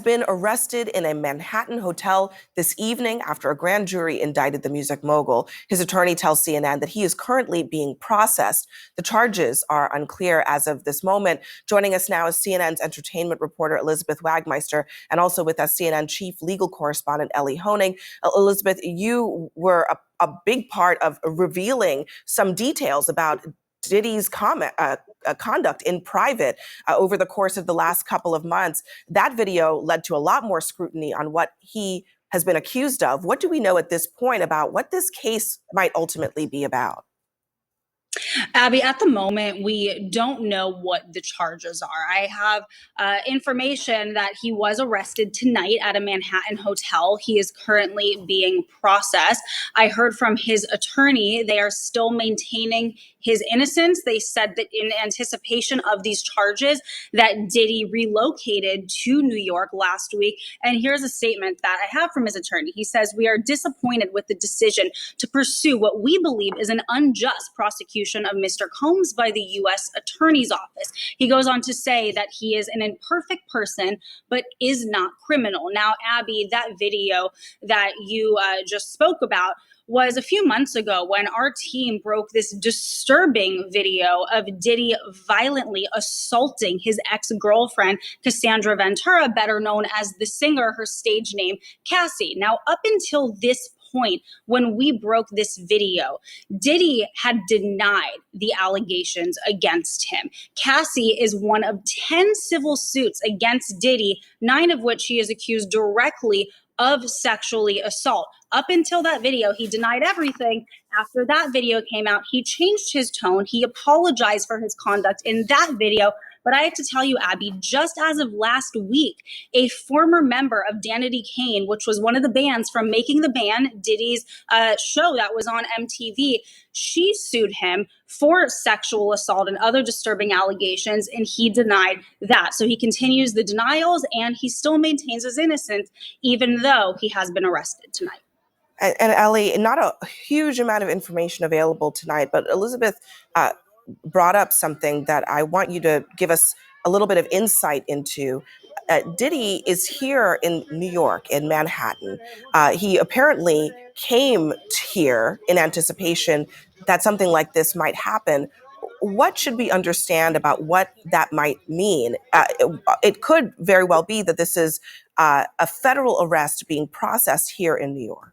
been arrested in a Manhattan hotel this evening after a grand jury indicted the music mogul. His attorney tells CNN that he is currently being processed. The charges are unclear as of this moment. Joining us now is CNN's entertainment reporter Elizabeth Wagmeister, and also with us CNN chief legal correspondent Ellie Honig. Elizabeth, you were a big part of revealing some details about Diddy's conduct in private over the course of the last couple of months. That video led to a lot more scrutiny on what he has been accused of. What do we know at this point about what this case might ultimately be about? Abby, at the moment, we don't know what the charges are. I have information that he was arrested tonight at a Manhattan hotel. He is currently being processed. I heard from his attorney, they are still maintaining his innocence. They said that in anticipation of these charges, that Diddy relocated to New York last week. And here's a statement that I have from his attorney. He says, "We are disappointed with the decision to pursue what we believe is an unjust prosecution of Mr. Combs by the U.S. Attorney's Office." He goes on to say that he is an imperfect person, but is not criminal. Now, Abby, that video that you just spoke about was a few months ago when our team broke this disturbing video of Diddy violently assaulting his ex-girlfriend, Cassandra Ventura, better known as the singer, her stage name, Cassie. Now, up until this point, when we broke this video, Diddy had denied the allegations against him. Cassie is one of 10 civil suits against Diddy, 9 of which he is accused directly of sexually assault. Up until that video, he denied everything. After that video came out, he changed his tone. He apologized for his conduct in that video. But I have to tell you, Abby, just as of last week, a former member of Danity Kane, which was one of the bands from Making the Band, Diddy's show that was on MTV, she sued him for sexual assault and other disturbing allegations, and he denied that. So he continues the denials, and he still maintains his innocence, even though he has been arrested tonight. And Ellie, not a huge amount of information available tonight, but Elizabeth brought up something that I want you to give us a little bit of insight into. Diddy is here in New York, in Manhattan. He apparently came here in anticipation that something like this might happen. What should we understand about what that might mean? It could very well be that this is a federal arrest being processed here in New York.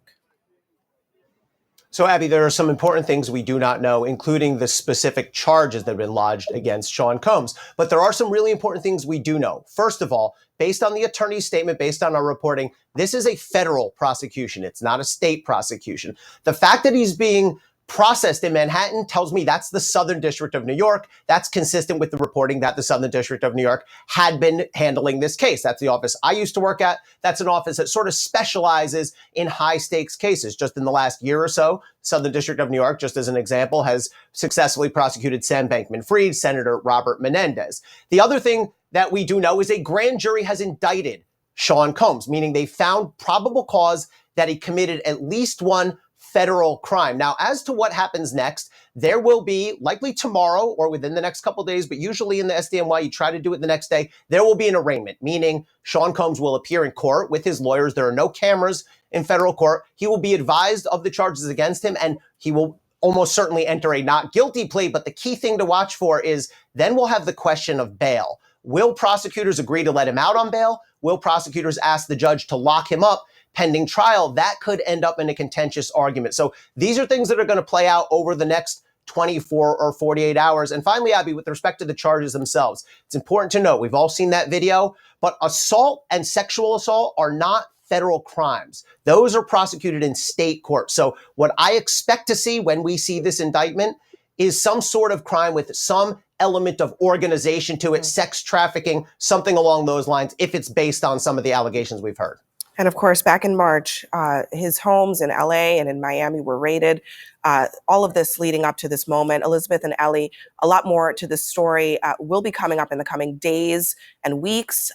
So, Abby, there are some important things we do not know, including the specific charges that have been lodged against Sean Combs. But there are some really important things we do know. First of all, based on the attorney's statement, based on our reporting, this is a federal prosecution. It's not a state prosecution. The fact that he's being processed in Manhattan tells me that's the Southern District of New York. That's consistent with the reporting that the Southern District of New York had been handling this case. That's the office I used to work at. That's an office that sort of specializes in high stakes cases. Just in the last year or so, Southern District of New York, just as an example, has successfully prosecuted Sam Bankman-Fried, Senator Robert Menendez. The other thing that we do know is a grand jury has indicted Sean Combs, meaning they found probable cause that he committed at least one federal crime. Now, as to what happens next, there will be, likely tomorrow or within the next couple of days, but usually in the SDNY, you try to do it the next day, there will be an arraignment, meaning Sean Combs will appear in court with his lawyers. There are no cameras in federal court. He will be advised of the charges against him, and he will almost certainly enter a not guilty plea. But the key thing to watch for is then we'll have the question of bail. Will prosecutors agree to let him out on bail? Will prosecutors ask the judge to lock him up pending trial? That could end up in a contentious argument. So these are things that are going to play out over the next 24 or 48 hours. And finally, Abby, with respect to the charges themselves, it's important to note, we've all seen that video, but assault and sexual assault are not federal crimes. Those are prosecuted in state court. So what I expect to see when we see this indictment is some sort of crime with some element of organization to it, sex trafficking, something along those lines, if it's based on some of the allegations we've heard. And of course, back in March, his homes in LA and in Miami were raided. All of this leading up to this moment. Elizabeth and Ellie, a lot more to this story will be coming up in the coming days and weeks.